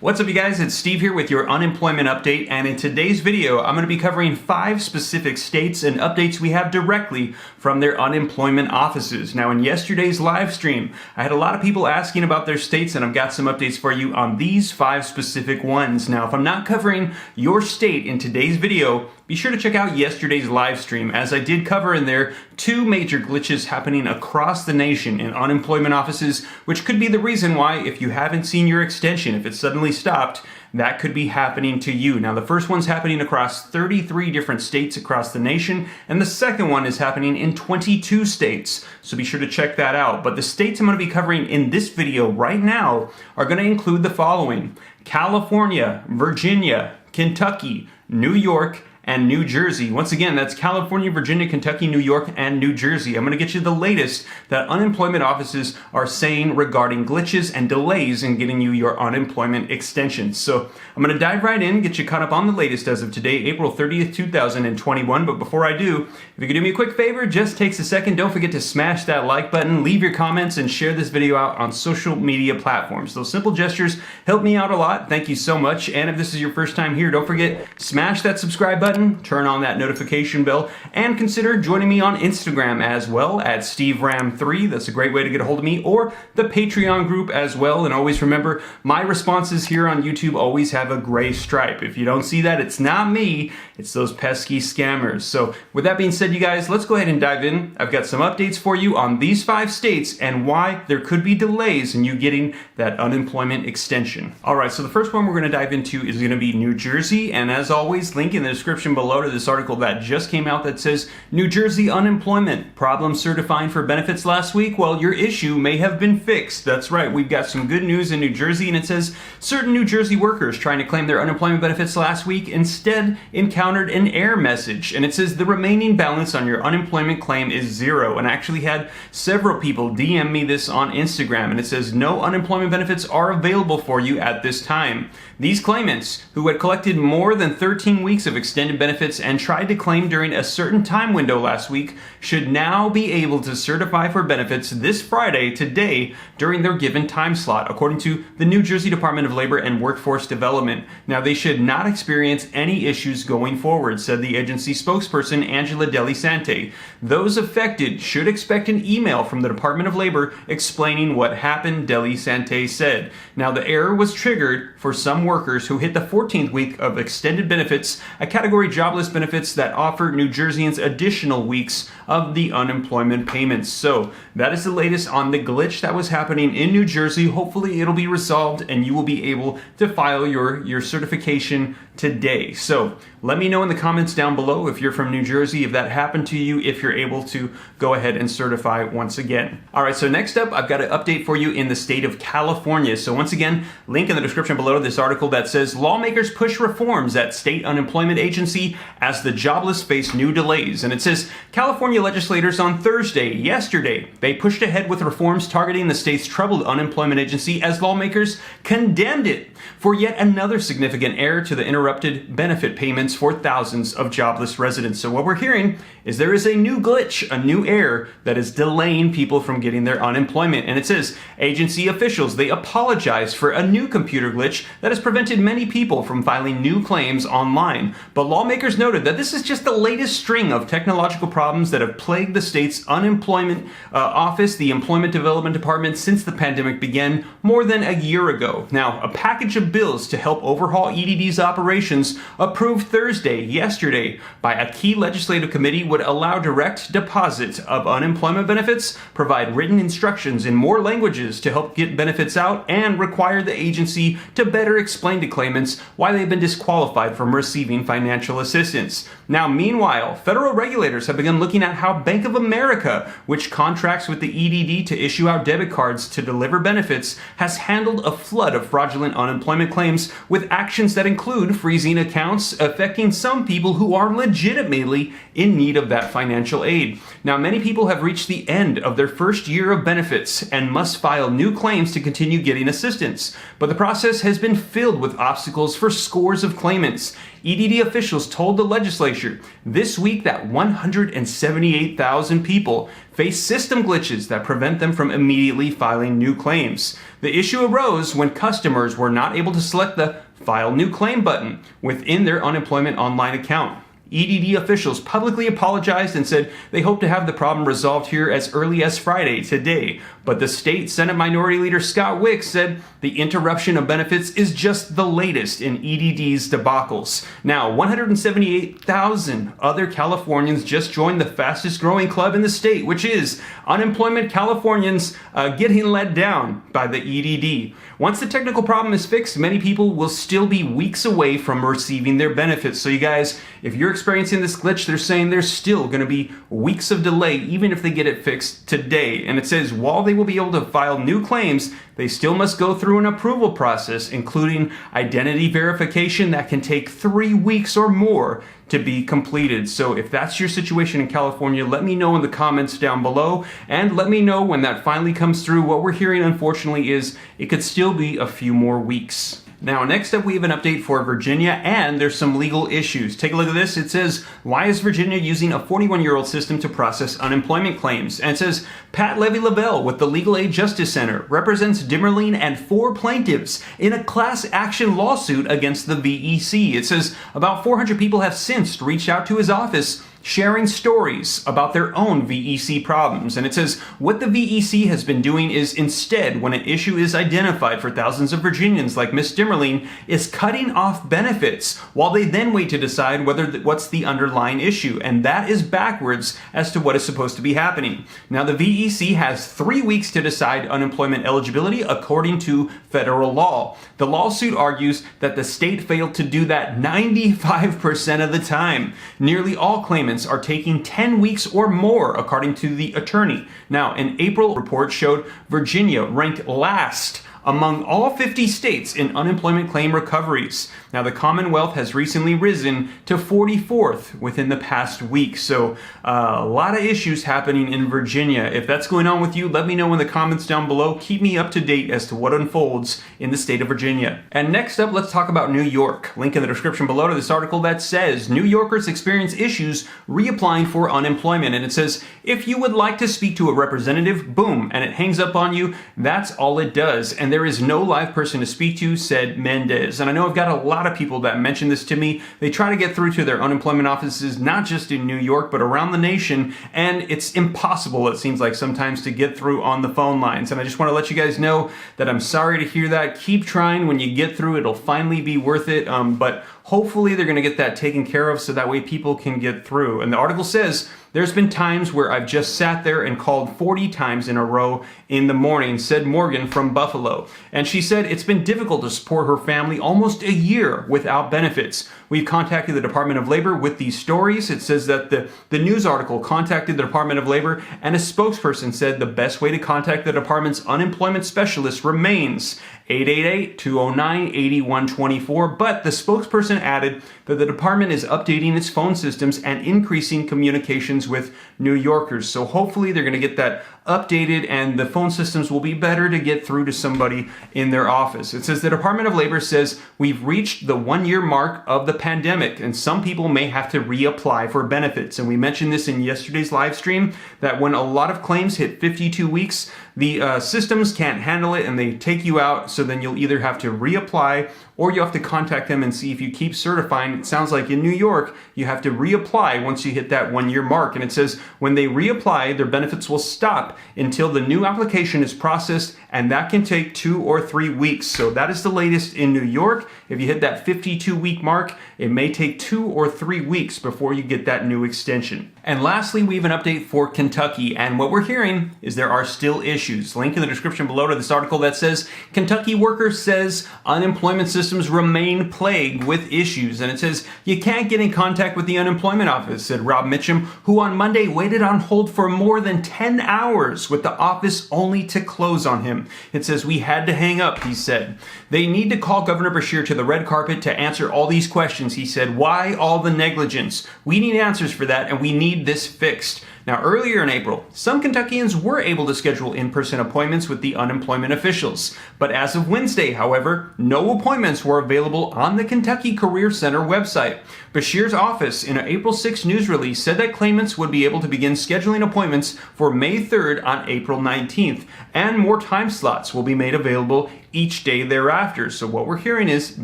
What's up, you guys? It's Steve here with your unemployment update, and in today's video I'm going to be covering 5 specific states and updates we have directly from their unemployment offices. Now, in yesterday's live stream I had a lot of people asking about their states, and I've got some updates for you on these 5 specific ones. Now, if I'm not covering your state in today's video, be sure to check out yesterday's live stream, as I did cover in there 2 major glitches happening across the nation in unemployment offices, which could be the reason why, if you haven't seen your extension, if it's suddenly stopped, that could be happening to you. Now, the first one's happening across 33 different states across the nation, and the second one is happening in 22 states, so be sure to check that out. But the states I'm going to be covering in this video right now are going to include the following: California, Virginia, Kentucky, New York, and New Jersey. Once again, that's California, Virginia, Kentucky, New York, and New Jersey. I'm going to get you the latest that unemployment offices are saying regarding glitches and delays in getting you your unemployment extensions. So I'm going to dive right in, get you caught up on the latest as of today, April 30th, 2021. But before I do, if you could do me a quick favor, just takes a second, don't forget to smash that like button, leave your comments, and share this video out on social media platforms. Those simple gestures help me out a lot. Thank you so much. And if this is your first time here, don't forget, smash that subscribe button, turn on that notification bell, and consider joining me on Instagram as well at SteveRam3. That's a great way to get a hold of me, or the Patreon group as well. And always remember, my responses here on YouTube always have a gray stripe. If you don't see that, it's not me, it's those pesky scammers. So with that being said, you guys, let's go ahead and dive in. I've got some updates for you on these 5 states and why there could be delays in you getting that unemployment extension. All right, so the first one we're going to dive into is going to be New Jersey, and as always, link in the description below to this article that just came out that says New Jersey unemployment problems certifying for benefits last week. Well, your issue may have been fixed. That's right, we've got some good news in New Jersey, and it says certain New Jersey workers trying to claim their unemployment benefits last week instead encountered an error message, and it says the remaining balance on your unemployment claim is 0. And I actually had several people DM me this on Instagram, and it says no unemployment benefits are available for you at this time. These claimants, who had collected more than 13 weeks of extended benefits and tried to claim during a certain time window last week, should now be able to certify for benefits this Friday, today, during their given time slot, according to the New Jersey Department of Labor and Workforce Development. Now, they should not experience any issues going forward, said the agency spokesperson Angela Delisante. Those affected should expect an email from the Department of Labor explaining what happened, Delisante said. Now, the error was triggered for some workers who hit the 14th week of extended benefits, a category jobless benefits that offer New Jerseyans additional weeks of the unemployment payments. So that is the latest on the glitch that was happening in New Jersey. Hopefully it'll be resolved and you will be able to file your certification today. So let me know in the comments down below if you're from New Jersey, if that happened to you, if you're able to go ahead and certify once again. All right, so next up, I've got an update for you in the state of California. So once again, link in the description below to this article that says lawmakers push reforms at state unemployment agency as the jobless face new delays. And it says California legislators on Thursday, yesterday, they pushed ahead with reforms targeting the state's troubled unemployment agency as lawmakers condemned it for yet another significant error to the interrupted benefit payments for thousands of jobless residents. So what we're hearing is there is a new glitch, a new error that is delaying people from getting their unemployment. And it says agency officials, they apologize for a new computer glitch that has prevented many people from filing new claims online. But lawmakers noted that this is just the latest string of technological problems that have plagued the state's unemployment office, the Employment Development Department, since the pandemic began more than a year ago. Now, a package of bills to help overhaul EDD's operations approved Thursday, yesterday, by a key legislative committee would allow direct deposit of unemployment benefits, provide written instructions in more languages to help get benefits out, and require the agency to better explain to claimants why they've been disqualified from receiving financial assistance. Now, meanwhile, federal regulators have begun looking at how Bank of America, which contracts with the EDD to issue out debit cards to deliver benefits, has handled a flood of fraudulent unemployment claims with actions that include freezing accounts, affecting some people who are legitimately in need of that financial aid. Now, many people have reached the end of their first year of benefits and must file new claims to continue getting assistance. But the process has been filled with obstacles for scores of claimants. EDD officials officials told the legislature this week that 178,000 people face system glitches that prevent them from immediately filing new claims. The issue arose when customers were not able to select the File New Claim button within their unemployment online account. EDD officials publicly apologized and said they hope to have the problem resolved here as early as Friday, today. But the state Senate Minority Leader Scott Wicks said the interruption of benefits is just the latest in EDD's debacles. Now, 178,000 other Californians just joined the fastest growing club in the state, which is Unemployment Californians getting led down by the EDD. Once the technical problem is fixed, many people will still be weeks away from receiving their benefits. So you guys, if you're experiencing this glitch, they're saying there's still going to be weeks of delay, even if they get it fixed today. And it says while they will be able to file new claims, they still must go through an approval process, including identity verification that can take 3 weeks or more to be completed. So if that's your situation in California, let me know in the comments down below, and let me know when that finally comes through. What we're hearing, unfortunately, is it could still be a few more weeks. Now, next up, we have an update for Virginia, and there's some legal issues. Take a look at this. It says, why is Virginia using a 41-year-old system to process unemployment claims? And it says, Pat Levy-LaBelle with the Legal Aid Justice Center represents Dimmerline and 4 plaintiffs in a class action lawsuit against the VEC. It says, about 400 people have since reached out to his office sharing stories about their own VEC problems. And it says, what the VEC has been doing is instead, when an issue is identified for thousands of Virginians like Miss Dimmerline, is cutting off benefits while they then wait to decide what's the underlying issue. And that is backwards as to what is supposed to be happening. Now, the VEC has 3 weeks to decide unemployment eligibility according to federal law. The lawsuit argues that the state failed to do that 95% of the time. Nearly all claimants are taking 10 weeks or more, according to the attorney. Now, an April report showed Virginia ranked last among all 50 states in unemployment claim recoveries. Now, the Commonwealth has recently risen to 44th within the past week. So a lot of issues happening in Virginia. If that's going on with you, let me know in the comments down below. Keep me up to date as to what unfolds in the state of Virginia. And next up, let's talk about New York. Link in the description below to this article that says New Yorkers experience issues reapplying for unemployment. And it says, if you would like to speak to a representative, boom, and it hangs up on you. That's all it does. And there is no live person to speak to, said Mendez. And I know I've got a lot of people that mention this to me. They try to get through to their unemployment offices, not just in New York, but around the nation. And it's impossible, it seems like sometimes, to get through on the phone lines. And I just want to let you guys know that I'm sorry to hear that. Keep trying. When you get through, it'll finally be worth it. But hopefully they're going to get that taken care of so that way people can get through. And the article says, there's been times where I've just sat there and called 40 times in a row in the morning, said Morgan from Buffalo. And she said it's been difficult to support her family almost a year without benefits. We've contacted the Department of Labor with these stories. It says that the news article contacted the Department of Labor, and a spokesperson said the best way to contact the department's unemployment specialist remains 888-209-8124. But the spokesperson added that the department is updating its phone systems and increasing communications with New Yorkers. So hopefully they're going to get that updated and the phone systems will be better to get through to somebody in their office. It says the Department of Labor says we've reached the 1-year mark of the pandemic and some people may have to reapply for benefits. And we mentioned this in yesterday's live stream that when a lot of claims hit 52 weeks, the systems can't handle it and they take you out. So then you'll either have to reapply or you have to contact them and see if you keep certifying. It sounds like in New York, you have to reapply once you hit that 1-year mark. And it says when they reapply, their benefits will stop until the new application is processed, and that can take 2 or 3 weeks. So that is the latest in New York. If you hit that 52-week mark, it may take 2 or 3 weeks before you get that new extension. And lastly, we have an update for Kentucky, and what we're hearing is there are still issues. Link in the description below to this article that says Kentucky worker says unemployment systems remain plagued with issues. And it says you can't get in contact with the unemployment office, said Rob Mitchum, who on Monday waited on hold for more than 10 hours with the office only to close on him. It says we had to hang up, he said. They need to call Governor Beshear to the red carpet to answer all these questions, he said. Why all the negligence? We need answers for that, and we need this fixed. Now, earlier in April, some Kentuckians were able to schedule in-person appointments with the unemployment officials. But as of Wednesday, however, no appointments were available on the Kentucky Career Center website. Beshear's office, in an April 6 news release, said that claimants would be able to begin scheduling appointments for May 3rd on April 19th, and more time slots will be made available each day thereafter. So what we're hearing is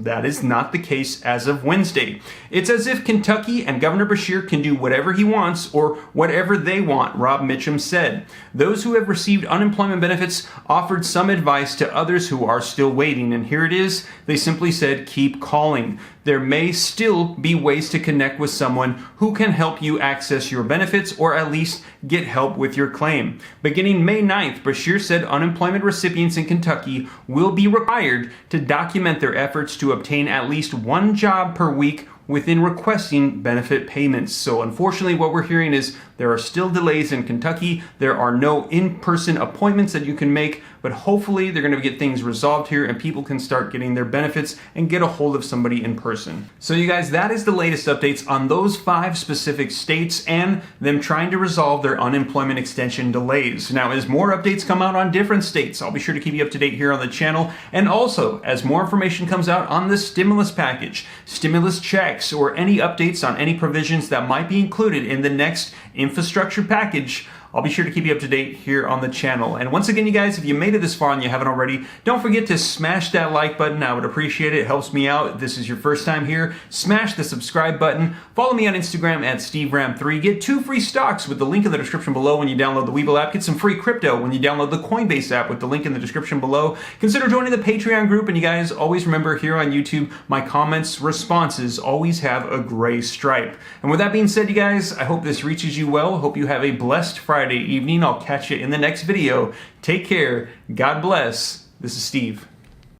that is not the case as of Wednesday. It's as if Kentucky and Governor Beshear can do whatever he wants or whatever they want, Rob Mitchum said. Those who have received unemployment benefits offered some advice to others who are still waiting, and here it is. They simply said, keep calling. There may still be ways to connect with someone who can help you access your benefits or at least get help with your claim. Beginning May 9th, Beshear said unemployment recipients in Kentucky will be required to document their efforts to obtain at least one job per week within requesting benefit payments. So unfortunately, what we're hearing is there are still delays in Kentucky. There are no in-person appointments that you can make, but hopefully they're going to get things resolved here and people can start getting their benefits and get a hold of somebody in person. So you guys, that is the latest updates on those 5 specific states and them trying to resolve their unemployment extension delays. Now, as more updates come out on different states, I'll be sure to keep you up to date here on the channel. And also, as more information comes out on the stimulus package, stimulus checks, or any updates on any provisions that might be included in the next infrastructure package, I'll be sure to keep you up to date here on the channel. And once again, you guys, if you made it this far and you haven't already, don't forget to smash that like button. I would appreciate it. It helps me out. If this is your first time here, smash the subscribe button. Follow me on Instagram at SteveRam3. Get 2 free stocks with the link in the description below when you download the WEBULL app. Get some free crypto when you download the Coinbase app with the link in the description below. Consider joining the Patreon group. And you guys always remember here on YouTube, my comments, responses always have a gray stripe. And with that being said, you guys, I hope this reaches you well. Hope you have a blessed Friday evening. I'll catch you in the next video. Take care. God bless. This is Steve.